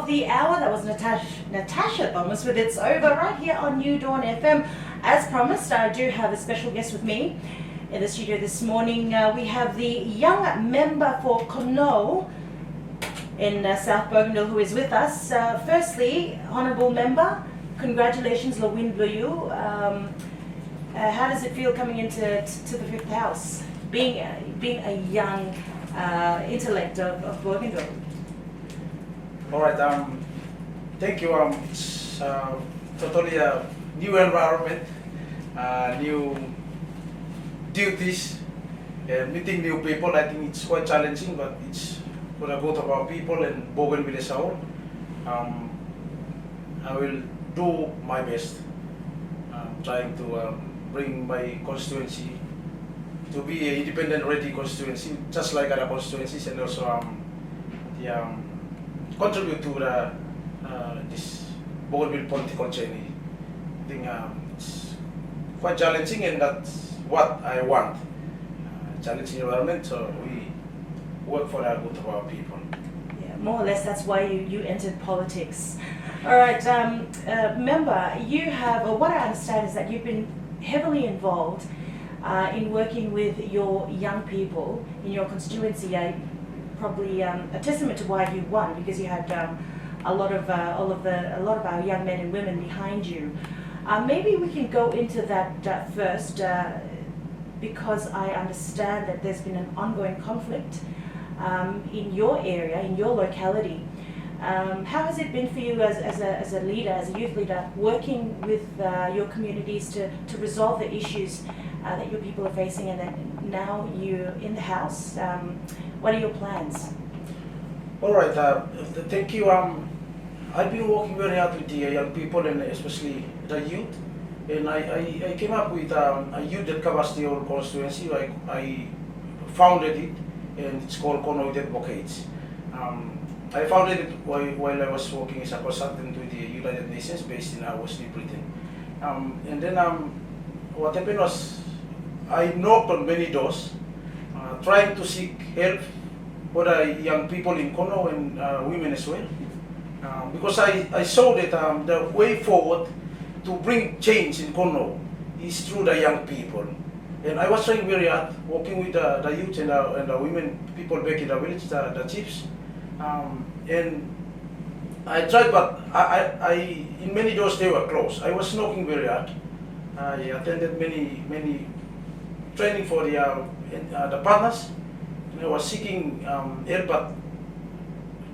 the hour. That was Natasha Thomas with It's Over right here on New Dawn FM. As promised, I do have a special guest with me in the studio this morning. We have the young member for Konnou in South Bougainville who is with us. Firstly, Honourable Member, congratulations, Lawin Bleu. How does it feel coming into the fifth house, being a young intellect of Bougainville? All right. Thank you. It's totally a new environment, new duties, and meeting new people. I think it's quite challenging, but it's for the good of our people and Bougainville as a whole. I will do my best, trying to bring my constituency to be an independent ready constituency, just like other constituencies, and also contribute to the this Bougainville political journey. I think it's quite challenging, and that's what I want. Challenging environment, so we work for the good of our people. Yeah, more or less that's why you entered politics. All right, member, you have, or what I understand is that you've been heavily involved in working with your young people in your constituency. Probably a testament to why you won, because you had a lot of our young men and women behind you. Maybe we can go into that first, because I understand that there's been an ongoing conflict in your area, in your locality. How has it been for you as a leader, as a youth leader, working with your communities to resolve the issues that your people are facing, and that now you're in the House? What are your plans? All right, thank you. I've been working very hard with the young people, and especially the youth. And I came up with a youth that covers the whole constituency. I founded it, and it's called Konnou Advocates. I founded it while I was working as a consultant with the United Nations based in West New Britain. And then what happened was I knocked on many doors, trying to seek help for the young people in Konnou and women as well. Because I saw that the way forward to bring change in Konnou is through the young people. And I was trying very hard, working with the youth and the women, people back in the village, the chiefs. And I tried, but I in many doors they were closed. I was knocking very hard. I attended many training for the partners. I was seeking help, but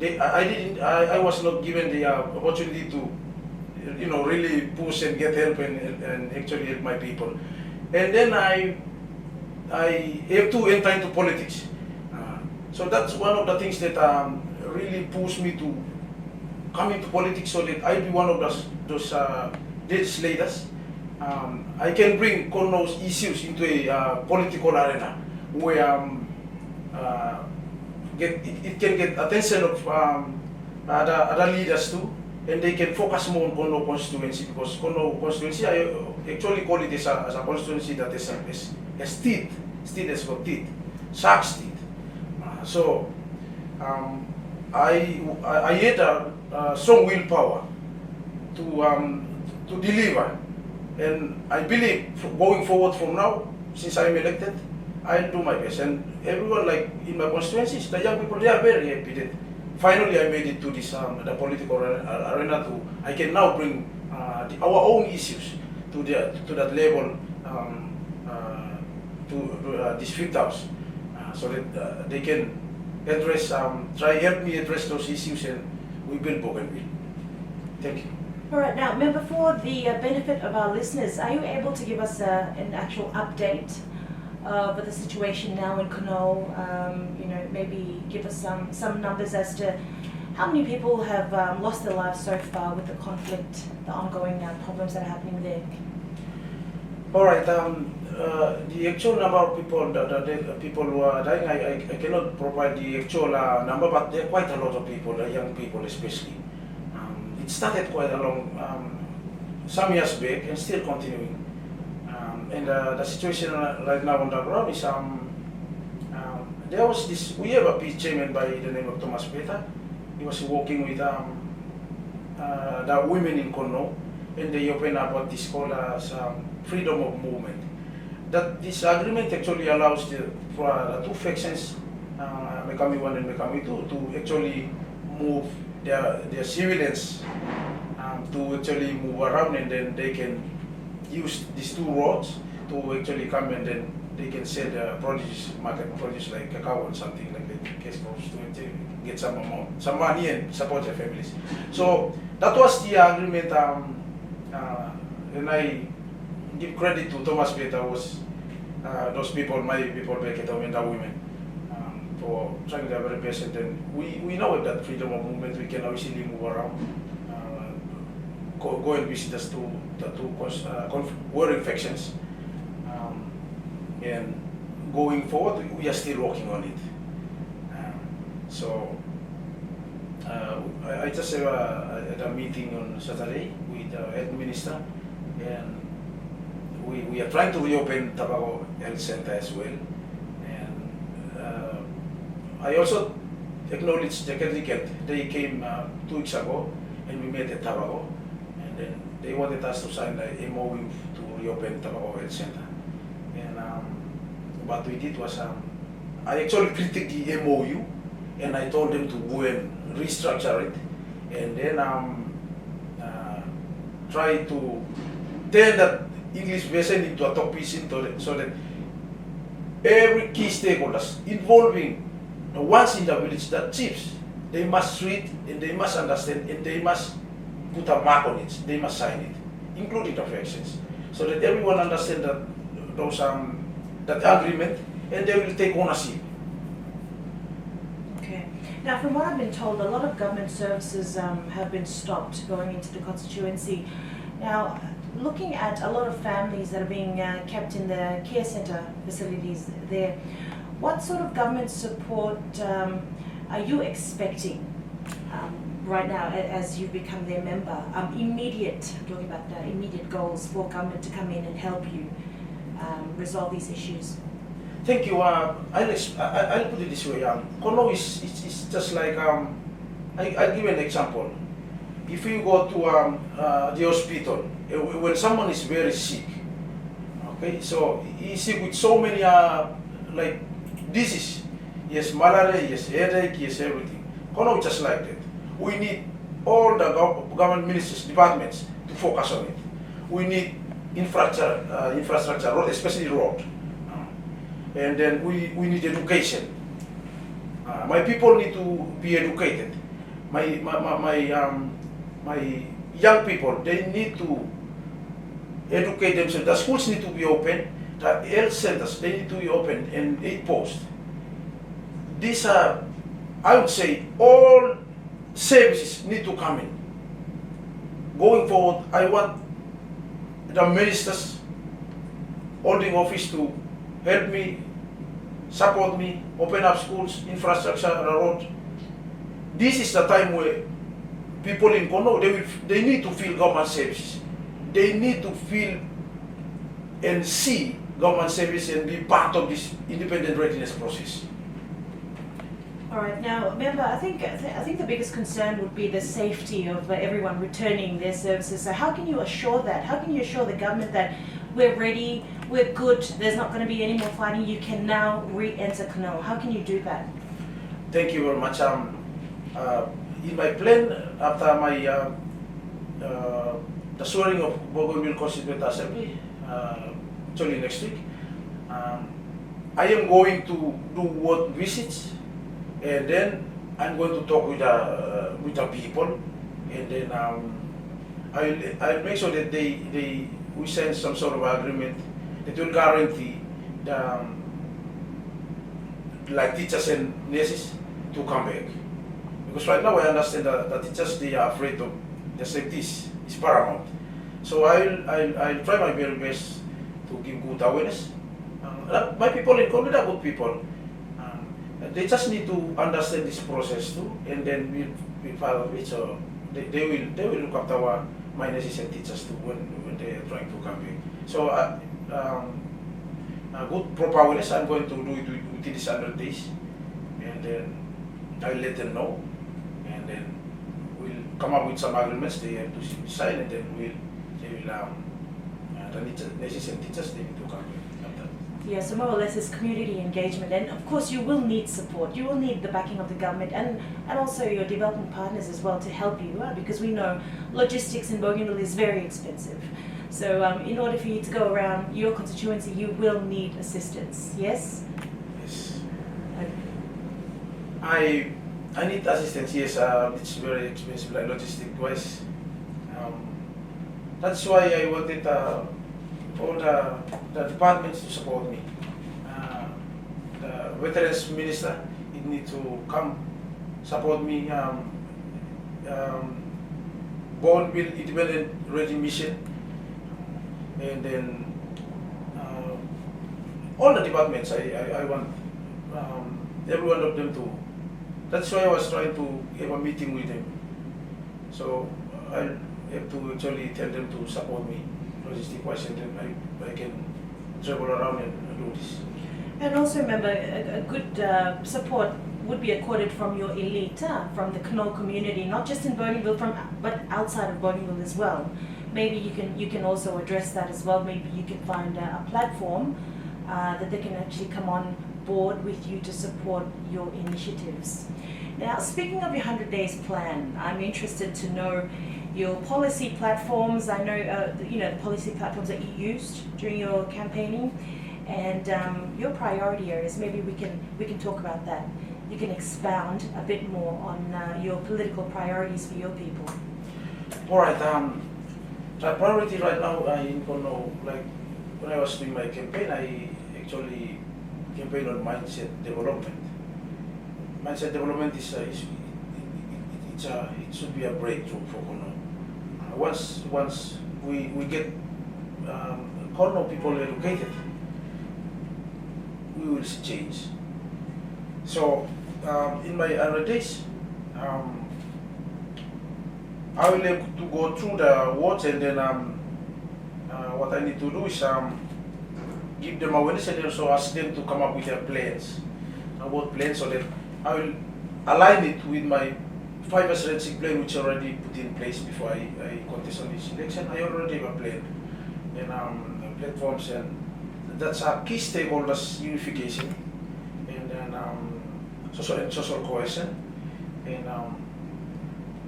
I was not given the opportunity to, really push and get help and actually help my people. And then I have to enter into politics. So that's one of the things that really pushed me to come into politics, so that I'll be one of those legislators. I can bring Konnou's issues into a political arena where it can get attention of other leaders too, and they can focus more on Konnou Constituency, because Konnou Constituency, I actually call it as a constituency that has teeth. Teeth has got teeth, shark's teeth. So I had a strong willpower to deliver, and I believe going forward from now, since I'm elected, I'll do my best. And everyone, like in my constituencies, the young people, they are very happy that finally I made it to this the political arena. I can now bring our own issues to that level, to this fifth house, so that they can address, help me address those issues, and we build Bougainville. Thank you. All right, now, member, for the benefit of our listeners, are you able to give us an actual update of the situation now in Konnou? Maybe give us some numbers as to how many people have lost their lives so far with the conflict, the ongoing problems that are happening there. All right. The actual number of people, the people who are dying, I cannot provide the actual number, but there are quite a lot of people, young people especially. It started quite a long, some years back, and still continuing. And the situation right now on the ground is, there was this, we have a peace chairman by the name of Thomas Peter. He was working with the women in Konnou, and they open up what is called as freedom of movement. That this agreement actually allows for the two factions, Mekami 1 and Mekami 2, to actually move their civilians to actually move around, and then they can use these two roads to actually come, and then they can sell the produce, market produce like cacao or something like that, case crops, to get some amount, some money and support their families. So that was the agreement, and I give credit to Thomas Beta, was those people, my people back at home, and the women, for trying their very best. And then we know that freedom of movement, we can easily move around, go and visit us to the two warring factions. And going forward, we are still working on it. So I just had a meeting on Saturday with the health minister, and we are trying to reopen Tabaco Health Center as well. And I also acknowledge the Catholic. They came 2 weeks ago, and we met at Tabaco, and then they wanted us to sign a MOU to reopen Tabaco Health Center. And what we did was, I actually critiqued the MOU, and I told them to go and restructure it, and then try to turn that English version into a top piece, so that every key stakeholders involving the ones in the village, the chiefs, they must read and they must understand and they must put a mark on it, they must sign it, including the factions, so that everyone understands that those that agreement, and they will take ownership. Okay. Now, from what I've been told, a lot of government services have been stopped going into the constituency. Now, looking at a lot of families that are being kept in the care centre facilities there, what sort of government support are you expecting right now as you become their member? I'm talking about the immediate goals for government to come in and help you resolve these issues. Thank you. I'll put it this way. Konnou is just like, I'll give an example. If you go to the hospital, when someone is very sick, okay, so he's sick with so many like disease, yes, malaria, yes, headache, yes, everything. Konnou is just like that. We need all the government ministries, departments to focus on it. We need infrastructure, road, especially road. And then we need education. My people need to be educated. My young people, they need to educate themselves. The schools need to be open. The health centers, they need to be open, and 8 posts. These are, I would say, all services need to come in. Going forward, I want the ministers holding office to help me, support me, open up schools, infrastructure, the road. This is the time where people in Konnou, they need to feel government services. They need to feel and see government service and be part of this independent readiness process. All right. Now, remember, I think the biggest concern would be the safety of everyone returning their services. So, how can you assure that? How can you assure the government that we're ready, we're good, there's not going to be any more fighting, you can now re-enter Konnou? How can you do that? Thank you very much. In my plan, after my the swearing of Bougainville Constituent Assembly, actually next week, I am going to do work visits, and then I'm going to talk with the people, and then I'll make sure that we send some sort of agreement that will guarantee the like teachers and nurses to come back. Because right now I understand that the teachers, they are afraid of the safety is paramount. So I'll try my very best to give good awareness. My people in Konnou are good people. They just need to understand this process too, and then we'll follow it. So they will look after my nurses and teachers too when they are trying to come back. So good proper awareness, I'm going to do it within these 100 days, and then I'll let them know, and then come up with some agreements, they have to sign it, and the necessary teachers, they need to come after. Yeah, so more or less it's community engagement, and of course you will need support. You will need the backing of the government and also your development partners as well to help you, because we know logistics in Bougainville is very expensive. So in order for you to go around your constituency, you will need assistance, yes? Yes. Okay. I need assistance, yes. It's very expensive, like logistic wise. That's why I wanted all the departments to support me. The veterans minister, he need to come support me. Bougainville independent ready mission, and then all the departments. I want every one of them to. That's why I was trying to have a meeting with them. So I have to actually tell them to support me logistic-wise, and then I can travel around and do this. And also remember, a good support would be accorded from your elite, from the Konnou community, not just in Bougainville, but outside of Bougainville as well. Maybe you can also address that as well. Maybe you can find a platform that they can actually come on board with you to support your initiatives. Now, speaking of your 100 days plan, I'm interested to know your policy platforms. I know the policy platforms that you used during your campaigning, and your priority areas. Maybe we can talk about that. You can expound a bit more on your political priorities for your people. All right. The priority right now in Konnou, like when I was doing my campaign, I actually campaign on mindset development. Mindset development is it should be a breakthrough for Konnou. Once we get Konnou people educated, we will see change. So in my 100 days, I will have to go through the words, and then what I need to do is give them awareness, and also ask them to come up with their plans, about plans, so that I will align it with my 5 strategic plan, which I already put in place before I contest on this election. I already have a plan and platforms, and that's a key stakeholders unification, and then social cohesion, and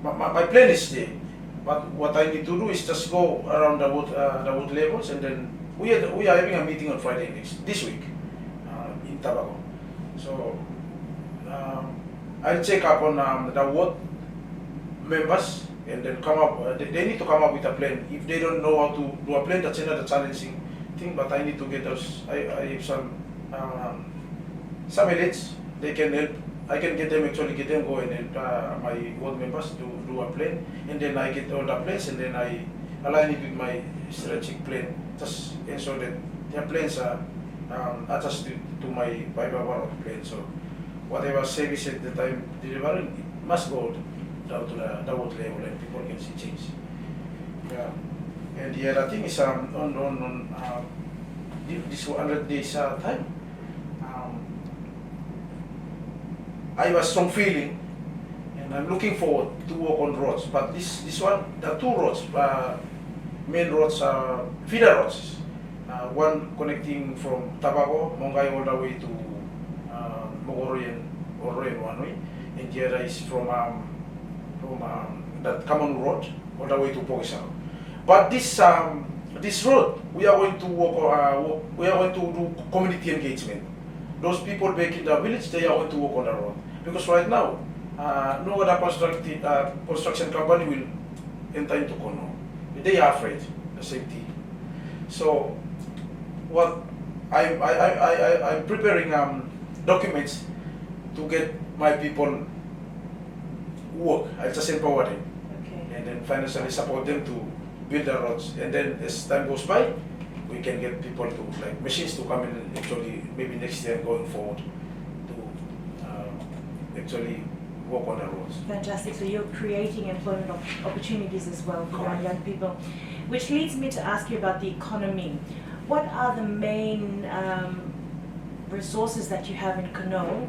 my plan is there. But what I need to do is just go around the wood levels, and then we are having a meeting on Friday this week in Tabaco. So I'll check up on the ward members, and then come up. They need to come up with a plan. If they don't know how to do a plan, that's another challenging thing. But I need to get those. I have some elites. They can help. I can get them going, and my ward members do a plan, and then I get all the plans, and then I align it with my strategic plan, just ensure that their plans are adjusted to my 5-hour plan. So whatever services that I'm delivering, it must go down to the ward level, and people can see change. Yeah. And the other thing is on this 100 days time. I have a strong feeling, and I'm looking forward to work on roads. But this one, the 2 roads, main roads, feeder roads. One connecting from Tabaco, Mongai, all the way to Mogorian one way, and the other is from that common road all the way to Bougainville. But this road, we are going to we are going to do community engagement. Those people back in the village, they are going to work on the road. Because right now, no other construction company will enter into Konnou. They are afraid of safety. So, what I'm preparing documents to get my people work. I just empower them, Okay. and then financially support them to build the roads. And then as time goes by, we can get people to, like machines, to come in actually maybe next year going forward to actually work on the roads. Fantastic. So you're creating employment opportunities as well for our young people. Which leads me to ask you about the economy. What are the main resources that you have in Konnou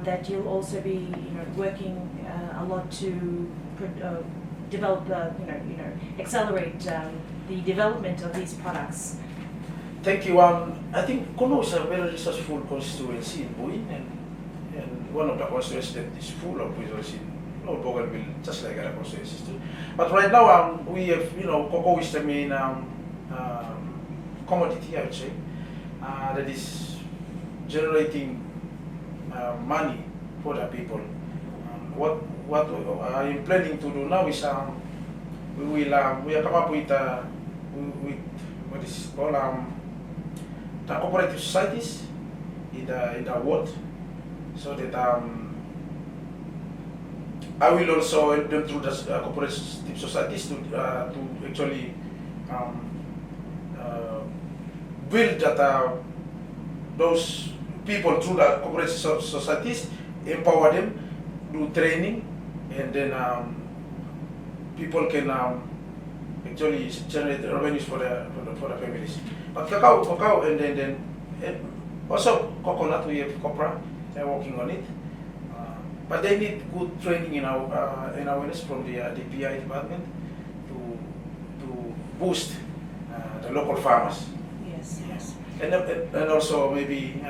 that you'll also be working a lot to develop, accelerate the development of these products? Thank you. I think Konnou is a very resourceful constituency in Buin, and one of the constituencies that is full of resources in Bougainville, just like other constituencies too. But right now, we have, cocoa is the main commodity, I would say, that is generating money for the people. What I am planning to do now is we are come up with what is called the cooperative societies in the world, so that I will also help them through the cooperative societies to actually build that those people through the cooperative societies, empower them, do training, and then people can actually generate revenues for the families. But cacao, and then also coconut, we have copra. They're working on it. But they need good training in awareness from the PI department to boost the local farmers. Yes. And also maybe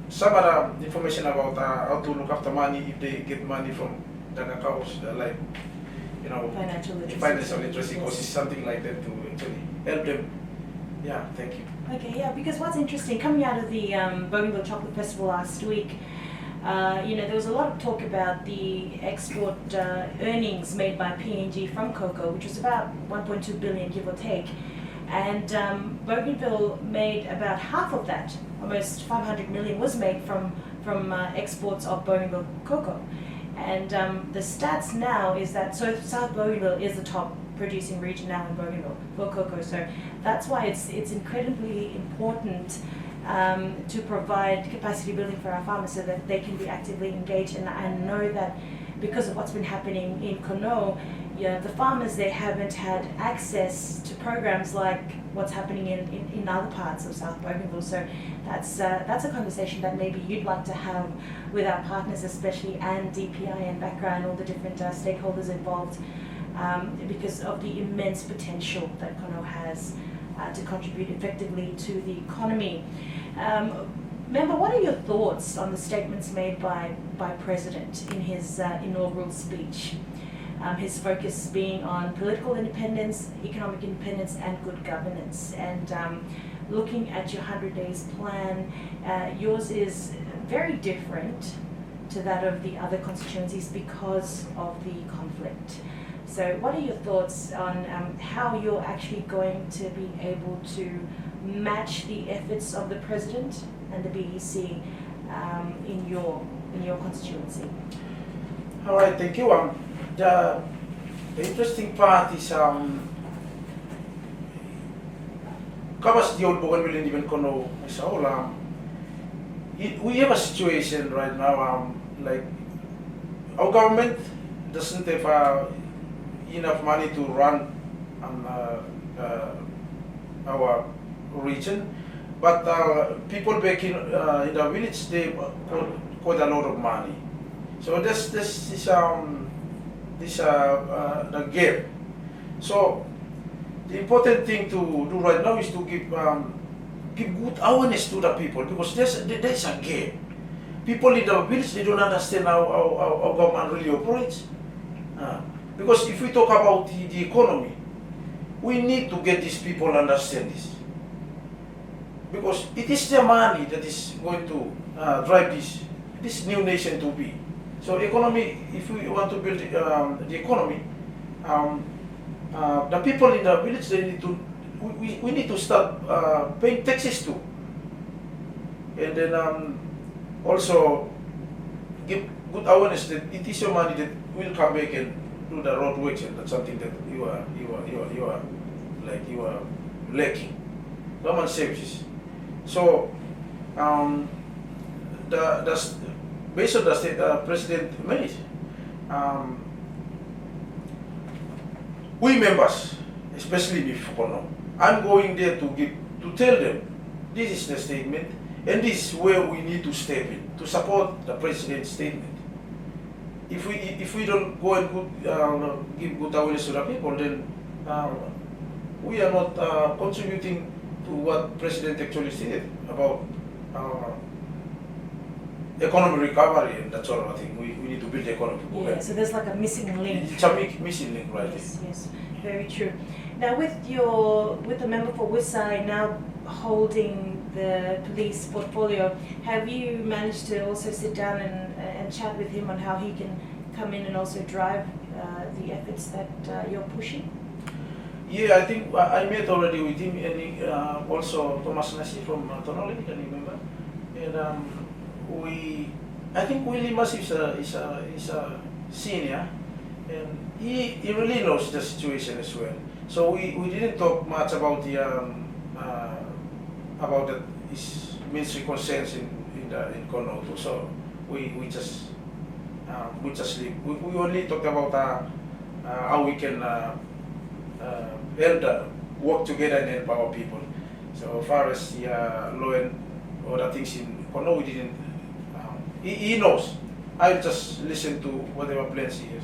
some other information about how to look after money if they get money from the cows, like financial literacy courses, something like that, to actually help them. Yeah, thank you. Okay, yeah, because what's interesting, coming out of the Bougainville Chocolate Festival last week, there was a lot of talk about the export earnings made by PNG from cocoa, which was about 1.2 billion, give or take. And Bougainville made about half of that, almost 500 million, was made from exports of Bougainville cocoa. And the stats now is that, so South Bougainville is the top producing region now in Bougainville for cocoa. So that's why it's incredibly important to provide capacity building for our farmers so that they can be actively engaged and know that because of what's been happening in Konnou, the farmers, they haven't had access to programs like what's happening in other parts of South Bougainville. So that's a conversation that maybe you'd like to have with our partners, especially, and DPI and background, all the different stakeholders involved, because of the immense potential that Konnou has to contribute effectively to the economy. Member, what are your thoughts on the statements made by President in his inaugural speech? His focus being on political independence, economic independence, and good governance. And looking at your 100 days plan, yours is very different to that of the other constituencies because of the conflict. So what are your thoughts on how you're actually going to be able to match the efforts of the President and the BEC in your constituency? All right, thank you. The interesting part is covers the old Bougainville and even Konnou as a whole. We have a situation right now, like our government doesn't have enough money to run our region, but people back in the village, they got a lot of money. So this the gap. So the important thing to do right now is to give good awareness to the people, because there's a gap. People in the village, they don't understand how government really operates. Because if we talk about the economy, we need to get these people to understand this. Because it is their money that is going to drive this new nation to be. So economy, if we want to build the economy, the people in the village, they need to, we need to start paying taxes too. And then also give good awareness that it is your money that will come back and do the road works, and that's something that you are lacking. Government services. So based on the state President made, we members, especially me for Konnou, I'm going there to tell them this is the statement and this is where we need to step in to support the President's statement. if we don't go and give good awareness to the people, then we are not contributing to what President actually said about economic recovery and that sort of thing. We need to build the economy. Yeah, so there's like a missing link. It's a missing link, right? Yes, very true. Now with the member for Wisai now holding the police portfolio, have you managed to also sit down and chat with him on how he can come in and also drive the efforts that you're pushing? Yeah, I think I met already with him, and he, also Thomas Nasi from Tonoli, can you remember? And I think Willie Mas is a senior, and he really knows the situation as well. So we didn't talk much about his ministry concerns in Konnou too. So we just leave. We only talked about how we can work together and help our people. So as far as the law and other things in Konnou, we didn't. He knows. I'll just listen to whatever plans he has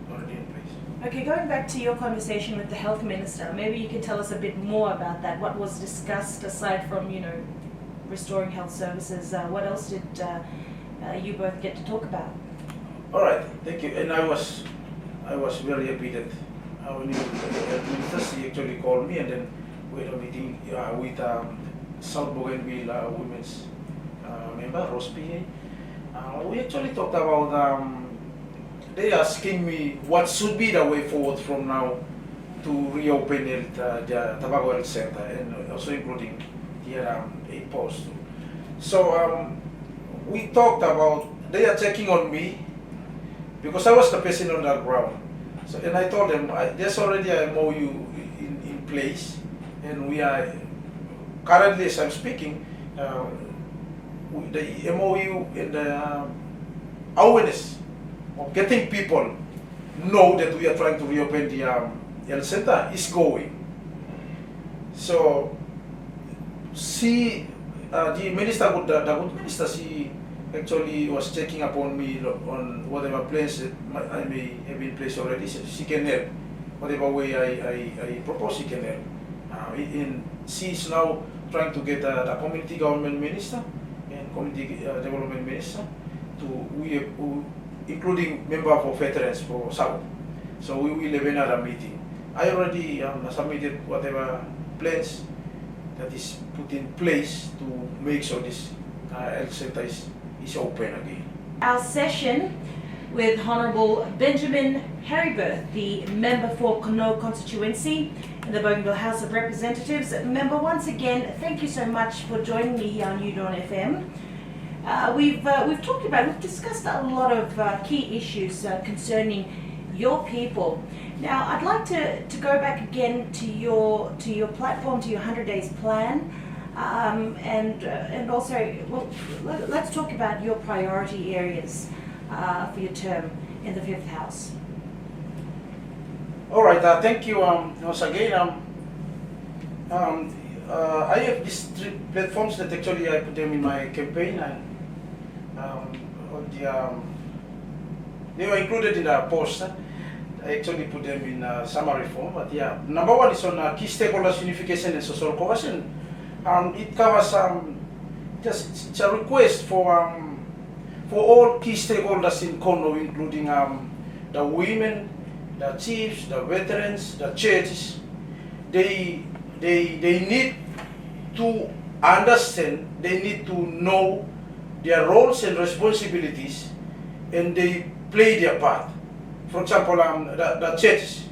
already in place. Okay, going back to your conversation with the health minister, maybe you can tell us a bit more about that. What was discussed aside from, restoring health services? What else did you both get to talk about? All right, thank you. And I was very happy that our new minister, he actually called me, and then we had a meeting with South Bougainville women's member, Rose P.A. We actually talked about, they asking me what should be the way forward from now to reopen the Tobacco Health Center, and also including the 8 posts. So we talked about, they are checking on me because I was the person on the ground. So, and I told them, there's already a MOU in place, and we are currently, as I'm speaking, the MOU and the awareness of getting people know that we are trying to reopen the health center is going. So, the minister, the good minister, she actually was checking upon me on whatever plans that I may have in place already. So she can help. Whatever way I propose, she can help. She is now trying to get the community government minister and community development minister including member for veterans for South. So we will have another meeting. I already submitted whatever plans that is put in place to make sure this health center is open again. Our session with Honourable Benjamin Heribeth, the member for Konnou Constituency in the Bougainville House of Representatives. Member, once again, thank you so much for joining me here on UDAWN FM. We've discussed a lot of key issues concerning your people. Now, I'd like to go back again to your platform, to your 100 days plan, and also, well, let's talk about your priority areas for your term in the 5th House. All right, thank you once again. I have these 3 platforms that actually I put them in my campaign, and they were included in the post. I actually put them in summary form, but yeah, number 1 is on key stakeholders unification and social cohesion. It covers it's a request for all key stakeholders in Konnou, including the women, the chiefs, the veterans, the churches. They need to understand, they need to know their roles and responsibilities, and they play their part. For example, the churches.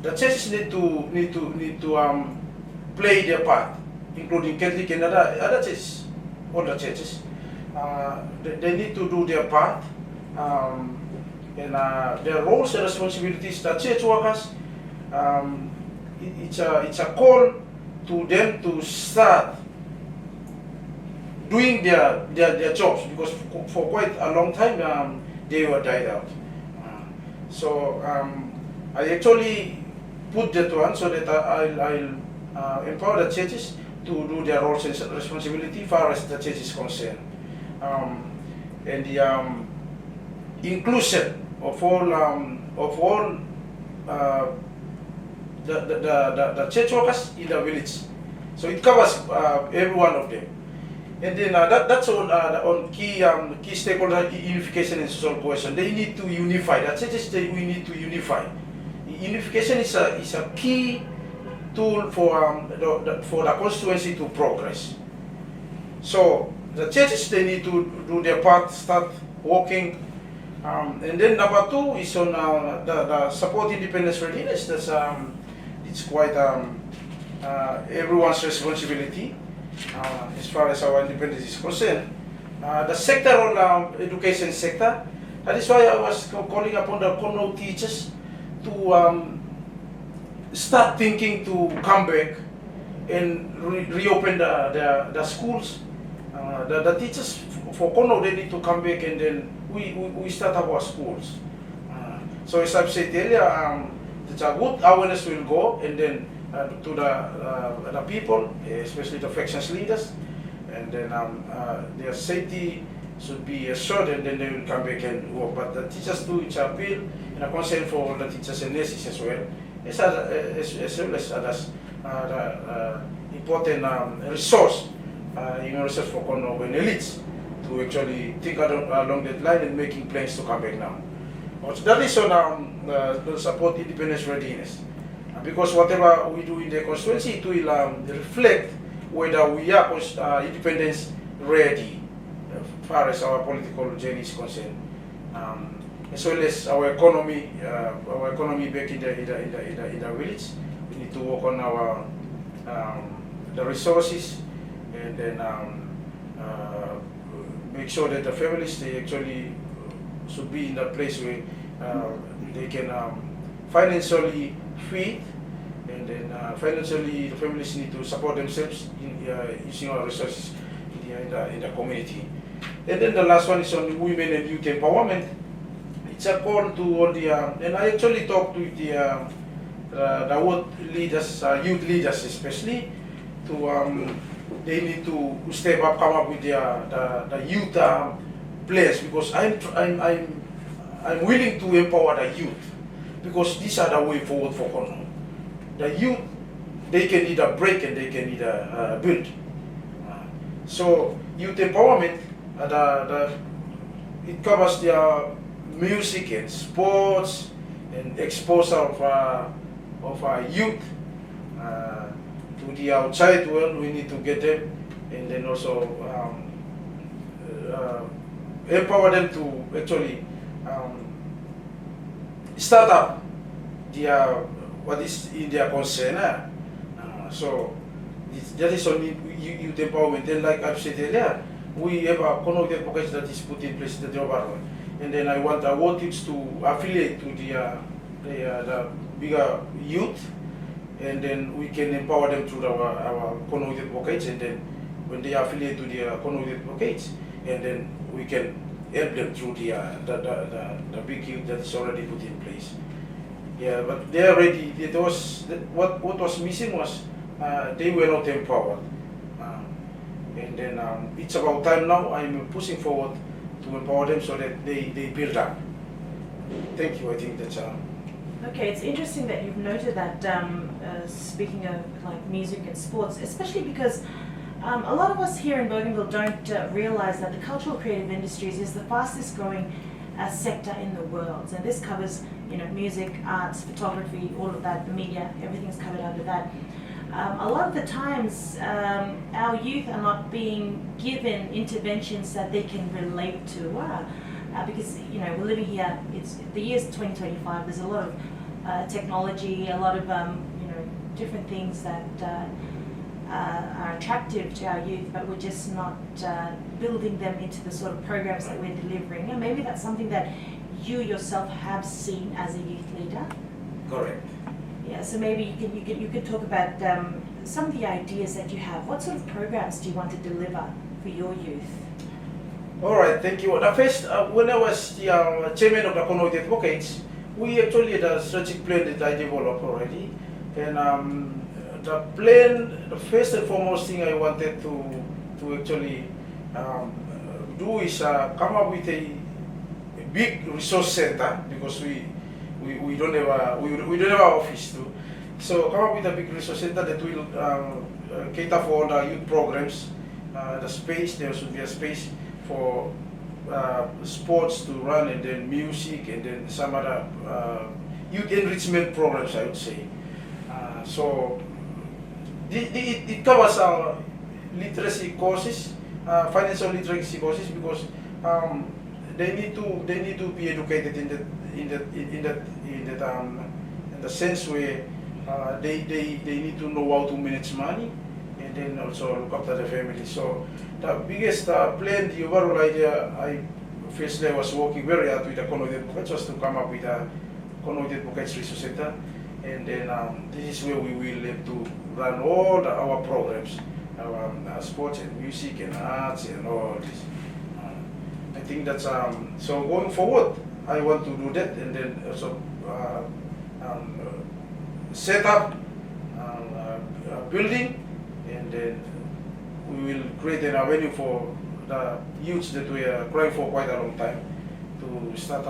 The churches need to play their part, including Catholic and other churches, all the churches. They need to do their part, and their roles and responsibilities. The church workers, it's a call to them to start doing their jobs, because for quite a long time they were died out. So I actually put that one so that I'll empower the churches to do their roles and responsibility far as the church is concerned. And inclusion of all the church workers in the village. So it covers every one of them. And then that's on key stakeholder unification and social cohesion. They need to unify. The churches, we need to unify. Unification is a key tool for the constituency to progress. So the churches, they need to do their part, start working. And then number two is on the support independence readiness. That's it's quite everyone's responsibility as far as our independence is concerned. The sector on education sector, that is why I was calling upon the Konnou teachers to start thinking to come back and reopen the schools. The teachers for Konnou, they need to come back, and then we start up our schools. So as I've said earlier, it's a good awareness will go, and then to the people, especially the factions leaders, and then their safety should be assured, and then they will come back and work. But the teachers too, it's a bill and a concern for the teachers and nurses as well, as well as others, the important resource, human resource for Konnou and elites to actually think along that line and making plans to come back now. Also, that is on the support independence readiness. Because whatever we do in the constituency, it will reflect whether we are independence ready as far as our political journey is concerned. As well as our economy back in the village. We need to work on our the resources, and then make sure that the families, they actually should be in a place where they can financially feed, and then financially the families need to support themselves in using our resources in the community. And then the last one is on women and youth empowerment. It's a call to all the and I actually talked with the world leaders, youth leaders especially, to they need to step up, come up with the youth players, because I'm willing to empower the youth, because these are the way forward for Konnou. The youth, they can need a break and they can need a build. So youth empowerment, it covers their music and sports and exposure of youth to the outside world. We need to get them, and then also empower them to actually start up what is in their concern. So that is only youth empowerment. Then, like I've said earlier, we have a Konnou advocacy that is put in place in the government, and then I want our youths to affiliate to the bigger youth, and then we can empower them through our Konnou advocates, and then when they affiliate to the Konnou advocates, and then we can help them through the big youth that is already put in place. Yeah, but they are ready. What was missing was they were not empowered. And then it's about time now. I'm pushing forward to empower them so that they build up. Thank you. I think that's Okay, it's interesting that you've noted that, speaking of like music and sports, especially because a lot of us here in Bougainville don't realize that the cultural creative industries is the fastest growing sector in the world. And this covers, music, arts, photography, all of that, the media, everything's covered under that. A lot of the times, our youth are not being given interventions that they can relate to, because we're living here. It's the year's 2025. There's a lot of technology, a lot of different things that are attractive to our youth, but we're just not building them into the sort of programs that we're delivering. And maybe that's something that you yourself have seen as a youth leader. correct. Yeah, so maybe you could talk about some of the ideas that you have. What sort of programs do you want to deliver for your youth? All right, thank you. The first, when I was the chairman of the Konnou Advocates, we actually had a strategic plan that I developed already. And the plan, the first and foremost thing I wanted to actually do is come up with a big resource center, because we don't have we don't have an office too. So come up with a big resource center that will cater for all the youth programs. The space, there should be a space for sports to run, and then music, and then some other youth enrichment programs, I would say. So it covers our literacy courses, financial literacy courses, because they need to be educated in the sense where they need to know how to manage money, and then also look after the family. So the biggest plan, the overall idea, I was working very hard with the Konnou Constituency was to come up with a Konnou Constituency Resource Center, and then this is where we will have to run all our programs, our sports and music and arts and all this. I think that's so going forward, I want to do that, and then also set up a building, and then we will create an avenue for the youths that we are crying for quite a long time to start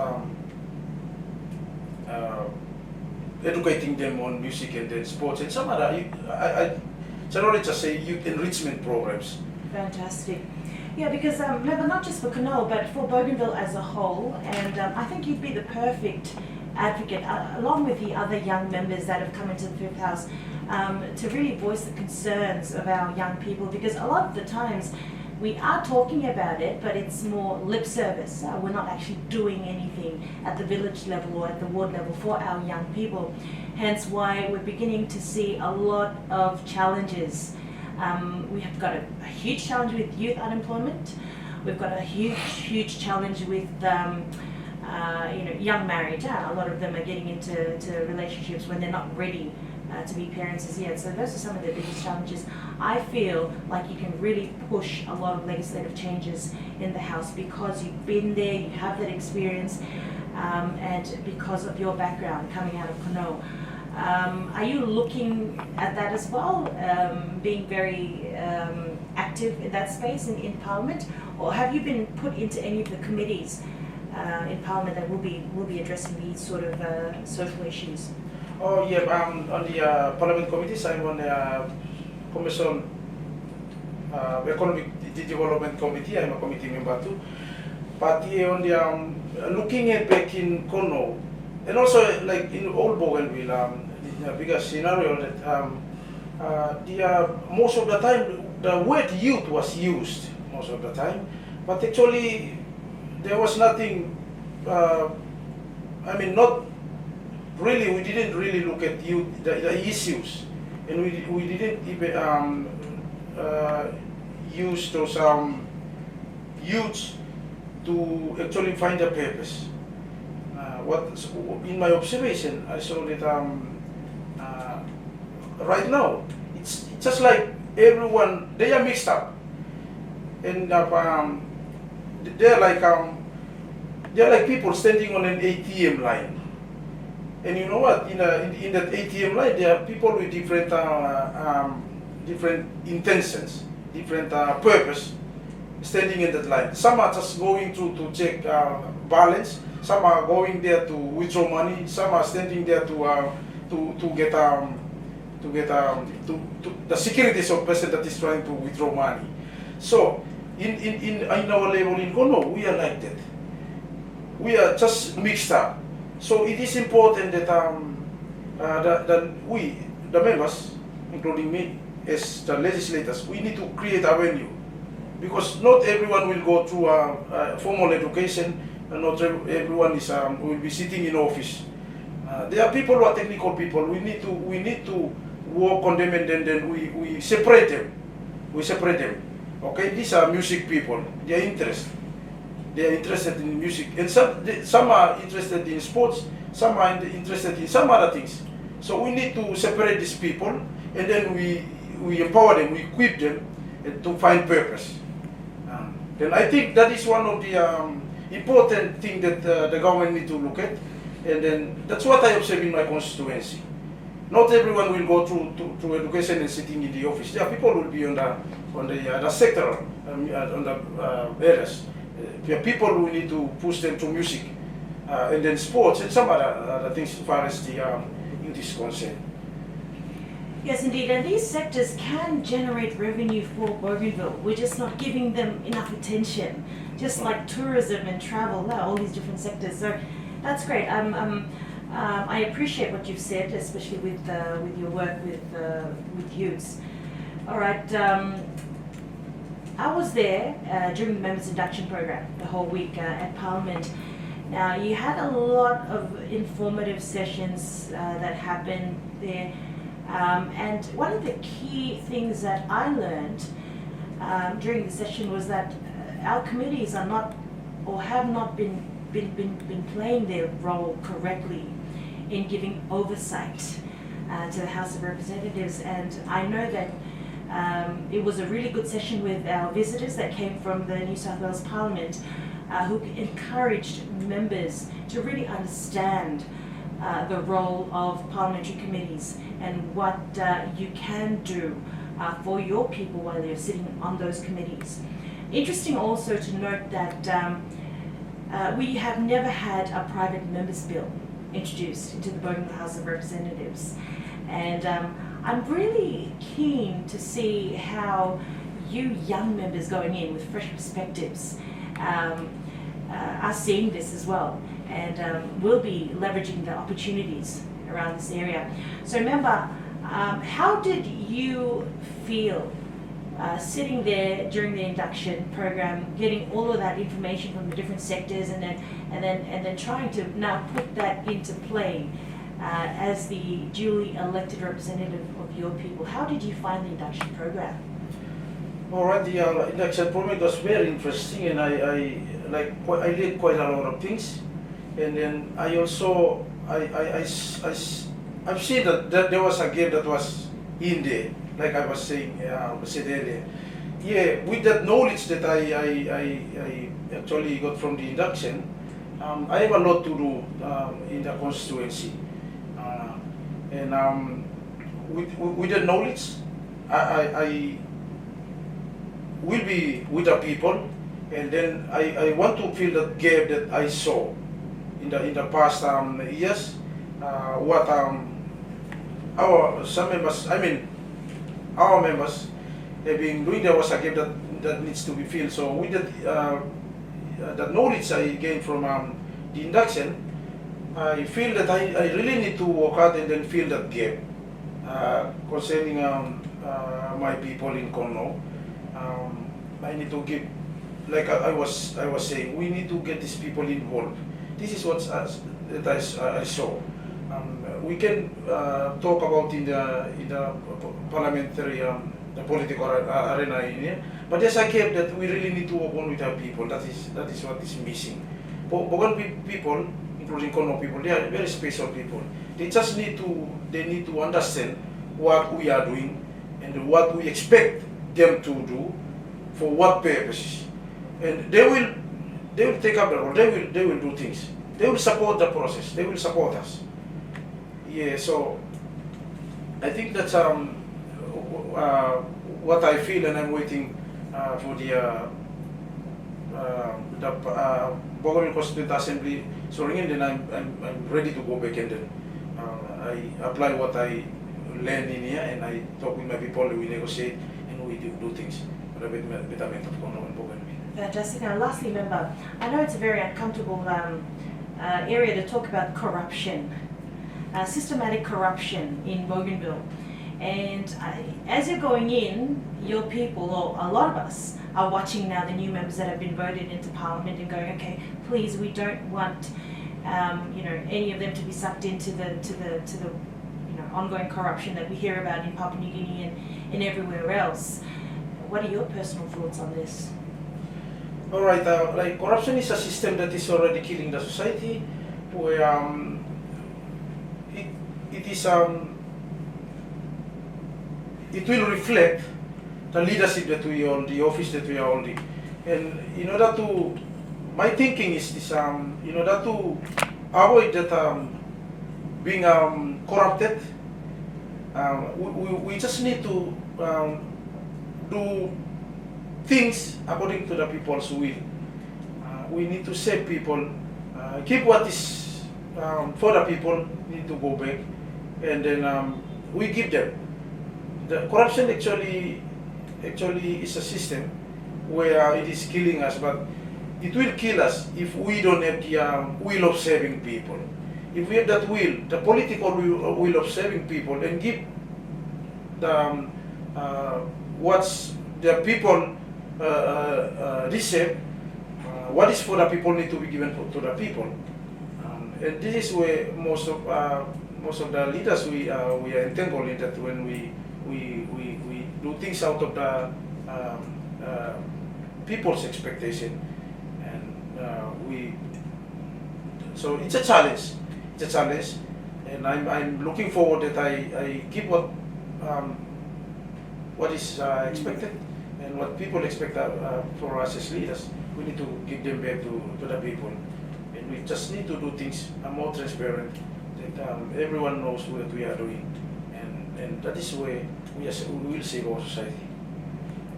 educating them on music and then sports and some other, I generally just say youth enrichment programs. Fantastic. Yeah, because remember, not just for Konnou, but for Bougainville as a whole, and I think you'd be the perfect advocate, along with the other young members that have come into the Fifth House, to really voice the concerns of our young people, because a lot of the times we are talking about it, but it's more lip service. We're not actually doing anything at the village level or at the ward level for our young people. Hence why we're beginning to see a lot of challenges. We have got a huge challenge with youth unemployment. We've got a huge challenge with young marriage. A lot of them are getting into relationships when they're not ready to be parents as yet. So those are some of the biggest challenges. I feel like you can really push a lot of legislative changes in the House because you've been there, you have that experience, and because of your background coming out of Konnou. Are you looking at that as well, being very active in that space in Parliament, or have you been put into any of the committees in Parliament that will be addressing these sort of social issues? Oh yeah, on the Parliament committees, I'm on the Commission Economic Development Committee. I'm a committee member too. But yeah, on the looking at back in Konnou, and also like in old Bougainville, the bigger scenario that most of the time the word youth was used most of the time, but actually there was nothing. I mean, not really. We didn't really look at youth, the issues, and we didn't even use those youths to actually find a purpose. In my observation, I saw that right now it's just like everyone, they are mixed up, and they're like people standing on an ATM line, and you know what? In that ATM line, there are people with different intentions, different purpose, standing in that line. Some are just going through to check balance. Some are going there to withdraw money. Some are standing there to get the securities of person that is trying to withdraw money. So in our level in Konnou, we are like that. We are just mixed up. So it is important that that we, the members, including me, as the legislators, we need to create a venue, because not everyone will go through formal education, and not everyone is will be sitting in office. There are people who are technical people. We need to work on them, and then we separate them. We separate them. Okay, these are music people. They are interested in music, and some are interested in sports. Some are interested in some other things. So we need to separate these people, and then we empower them, we equip them to find purpose. Then I think that is one of the important thing that the government need to look at, and then that's what I observe in my constituency. Not everyone will go through education and sitting in the office. There are people who will be on the sectoral, on the areas, people we need to push them to music, and then sports and some other things as far as the youth is concerned. Yes, indeed, and these sectors can generate revenue for Bougainville. We're just not giving them enough attention, just like tourism and travel, all these different sectors. So that's great. I appreciate what you've said, especially with your work with youths. All right, I was there during the members' induction program the whole week at Parliament. Now, you had a lot of informative sessions that happened there. And one of the key things that I learned during the session was that our committees are not, or have not been playing their role correctly in giving oversight to the House of Representatives. And I know that it was a really good session with our visitors that came from the New South Wales Parliament, who encouraged members to really understand the role of parliamentary committees and what you can do for your people while you're sitting on those committees. Interesting also to note that we have never had a private members bill introduced into the Bougainville House of Representatives, and I'm really keen to see how you young members going in with fresh perspectives are seeing this as well, and will be leveraging the opportunities around this area. So remember, how did you feel sitting there during the induction program, getting all of that information from the different sectors, and then trying to now put that into play as the duly elected representative of your people? How did you find the induction program? All right, the induction program was very interesting, and I did quite a lot of things, and then I also I've seen that there was a gap that was in there, like I was saying said earlier. Yeah, with that knowledge that I actually got from the induction, I have a lot to do in the constituency, and with that knowledge, I will be with the people, and then I want to fill that gap that I saw in the past years. What our members have been doing, there was a gap that needs to be filled. So with that knowledge I gained from the induction, I feel that I really need to work hard and then fill that gap concerning my people in Konnou. I need to give, like I was saying, we need to get these people involved. This is what I saw. We can talk about in the parliamentary, the political arena in here, but there's a gap that we really need to work on with our people. That is what is missing. Bougainville people, including Konnou people, they are very special people. They just need to understand what we are doing and what we expect them to do for what purposes, and they will take up the role. They will do things. They will support the process. They will support us. Yeah, so I think that's what I feel, and I'm waiting for the Bougainville Constituent Assembly. So and then I'm ready to go back, and then I apply what I learned in here, and I talk with my people. We negotiate and we do things for the betterment of Konnou and Bougainville. Fantastic. Now, lastly, member, I know it's a very uncomfortable area to talk about corruption. Systematic corruption in Bougainville, and as you're going in, your people, or a lot of us, are watching now the new members that have been voted into Parliament and going, okay, please, we don't want any of them to be sucked into the ongoing corruption that we hear about in Papua New Guinea and everywhere else. What are your personal thoughts on this? All right, like corruption is a system that is already killing the society, where it will reflect the leadership that we hold, the office that we are holding, and in order to, my thinking is this, in order to avoid that being corrupted, we just need to do things according to the people's will. we need to save people, keep what is for the people, need to go back, and then we give them. The corruption actually is a system where it is killing us, but it will kill us if we don't have the will of saving people. If we have that will, the political will of saving people, and give the what's the people receive, what is for the people need to be given to the people, and this is where most of the leaders we are entangled in, that when we do things out of the people's expectation, and so it's a challenge. It's a challenge, and I'm looking forward that I give what is expected and what people expect for us as leaders. We need to give them back to the people, and we just need to do things more transparent, that everyone knows what we are doing, and that is where we will save our society.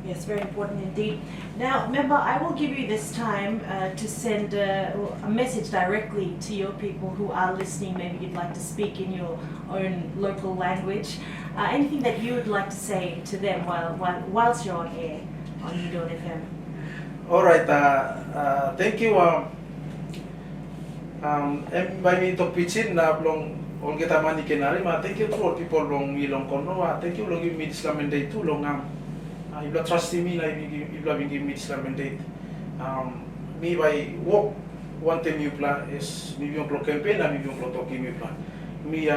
Yes, very important indeed. Now, member, I will give you this time to send a message directly to your people who are listening. Maybe you'd like to speak in your own local language. Anything that you would like to say to them whilst you're on air on Udon FM? All right. Thank you. By me to pitchin na long all kita mani kenari ma. Thank you for people long ilong kono. Thank you long give me this mandate too long if you trust me, if you give me this mandate, me by work one time you plan is me yung pro campaign na me yung pro talking me plan. Me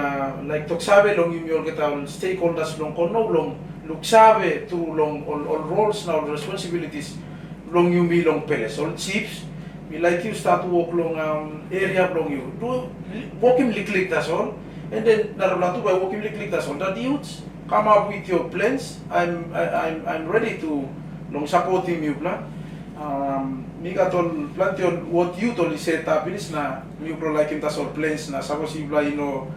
like tok sabe long yung kita stakeholders long kono long look sabe to long all roles now responsibilities long yung me long peles all chiefs. Me like you start to work long area long you do working liklik that's all, and then narabla by working liklik that's all. That youths come up with your plans. I'm ready to long supporting you plan. Miga tol plan yon what you tol set up is na mi pro like him tas all plans na sa posible ino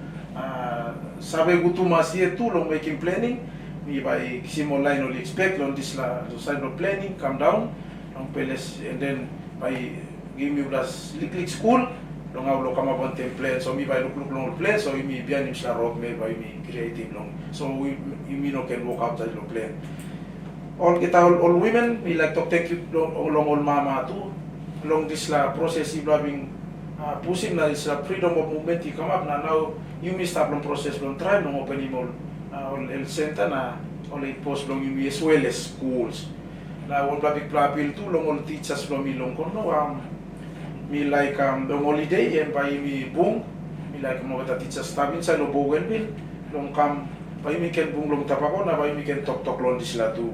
sabe gutuma siya tu long making planning. Mi by kisimo line only expect long this la side of planning come down long peles, and then by give me plus liklik school long aulo kama bonte plan, so mi by look long plan, so mi bianim sla road me by mi creative long, so we no can walk out that long plan. All kita all women, we like to thank you long all mama too long this la process if loving pushing na this freedom of movement i come up na now you may start long process long tribe long open all health center na only post long you as well as schools na all big plapil too long all teachers long ilong kono me like the holiday and by me boom me like mga teachers tabin sa no Bougainville long kam by me can boom long tapako na by me can talk long this la too,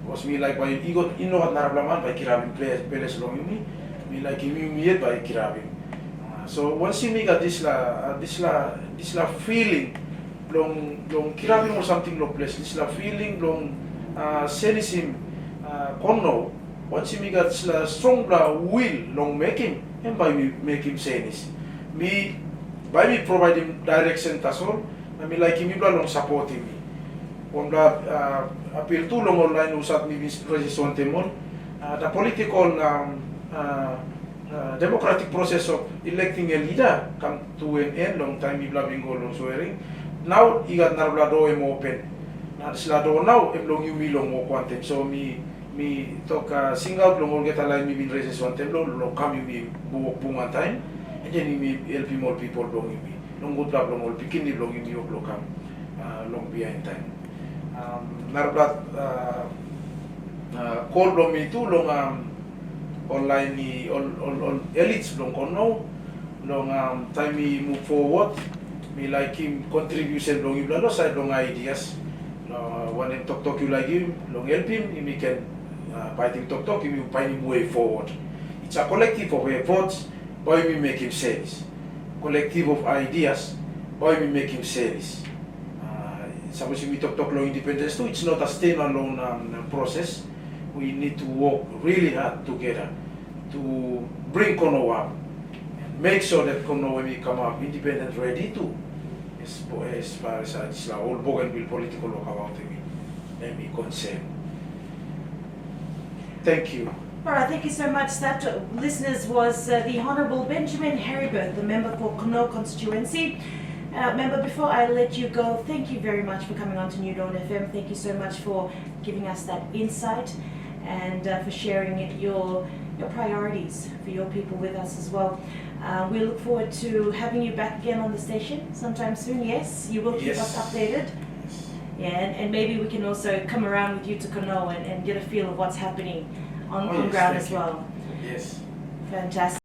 because me like by igot ino at narablaman by kirabing peles long me like me yet by kirabing. So once you make this la feeling long kirabing or something long place, this la feeling long senisim konno. Once you make this la strong la will long making, and by me make him senis. Me by me provide him direction tasol, na me like him long supporting me. Kung appeal to long online usat mi resisyon temon, the political democratic process of electing a leader come to an end long time ibla bingo long swearing. Now igat narblado em open. Na slado now em long yumi long mo kwantem, so mi talk single long get align mi bin resisyon temlo long come mi buok bunga time, and then mi help more people long yumi. Long good long all pikin ni long yumi long come long behind time. Narblat call long mi tu long online ni all elites long kono long time we move forward, me like him contribution long iblalo side long ideas when him talk you like him long help him he can fighting talk him find him way forward. It's a collective of efforts by me make him sense, collective of ideas by me make him sense. Suppose we talk long independence too, it's not a standalone process. We need to work really hard together to bring Konnou up and make sure that Konnou when we come up independent ready to as far as this whole Bougainville political work about me concerned. Thank you. All right, thank you so much. That, listeners, was the Honourable Benjamin Heribeth, the member for Konnou Constituency. Member, before I let you go, thank you very much for coming on to New Dawn FM. Thank you so much for giving us that insight and for sharing your priorities for your people with us as well. We look forward to having you back again on the station sometime soon. Yes, you will keep us updated. Yeah, and maybe we can also come around with you to Konnou and get a feel of what's happening on ground as well. Yes. Fantastic.